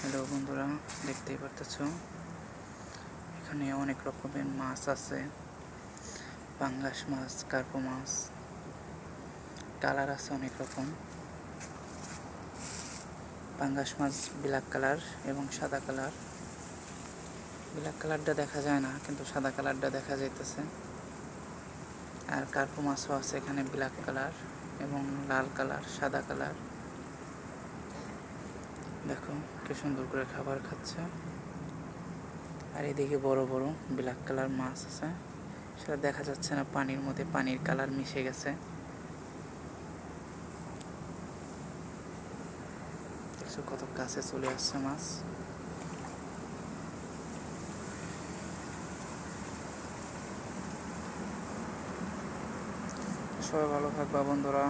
Hello বন্ধুরা, দেখতেই পারতেছ এখানে অনেক রকমের মাছ আছে। পাঙ্গাস মাছ, কার্পো মাছ, কালার আছে অনেক রকম। পাঙ্গাস মাছ ব্ল্যাক কালার এবং সাদা কালার। ব্ল্যাক কালারটা দেখা যায় না, কিন্তু সাদা কালারটা দেখা যাইতেছে। আর কার্পো মাছও আছে এখানে, ব্ল্যাক কালার এবং লাল কালার, সাদা কালার। দেখো কি সুন্দর করে খাবার খাচ্ছে। আর এদিকে বড় বড় ব্ল্যাক কালার মাছ আছে, সেটা দেখা যাচ্ছে না, পানির মধ্যে পানির কালার মিশে গেছে। দেখছো কত কাছে চলে আসছে মাছ। সবাই ভালো থাকবা বন্ধুরা।